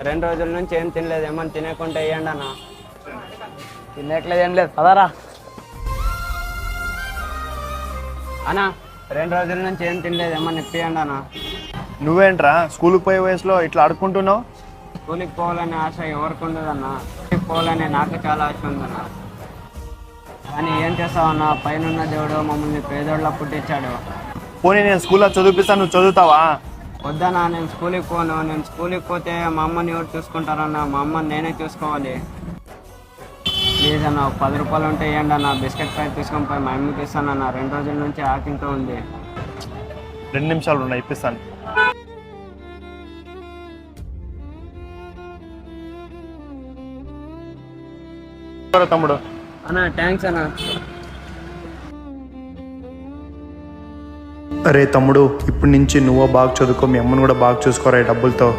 2 రోజుల నుంచి ఏం తినలేదు, ఏమన్నా తినకుండా వేయండి అన్న. తినట్లేదు ఏం లేదు పదారా. అన్న 2 రోజుల నుంచి ఏం తినలేదు, ఏమన్నా ఇప్పియండి అన్న. నువ్వేంట్రా స్కూల్కి పోయే వయసులో ఇట్లా ఆడుకుంటున్నావు? స్కూల్కి పోవాలనే ఆశ ఎవరికి ఉండదన్న. స్కూల్కి పోవాలని నాకు చాలా ఆశ ఉందన్న. కానీ ఏం చేస్తావన్న, పైన దేవుడు మమ్మల్ని పేదోళ్ళ పుట్టించాడు. పోనీ నేను స్కూల్లో చదివిపిస్తాను, నువ్వు చదువుతావా? వద్దన్నా, నేను స్కూల్కి పోను. నేను స్కూల్కి పోతే మా అమ్మని ఎవరు చూసుకుంటారన్న? మా అమ్మని నేనే చూసుకోవాలి. ప్లీజ్ అన్న, 10 రూపాయలు ఉంటే ఇవ్వండి అన్న. బిస్కెట్ ప్యాక్ తీసుకొని పోయి మా అమ్మకి ఇస్తానన్న. 2 రోజుల నుంచి ఆకలితో ఉంది. 2 నిమిషాలు ఉన్నాయి, ఇప్పిస్తాను. తమ్ముడు. అన్న థ్యాంక్స్ అన్న. అరే తమ్ముడు, ఇప్పటి నుంచి నువ్వు బాగా చదువుకో, మీ అమ్మని కూడా బాగా చూసుకోరా ఈ డబ్బులతో.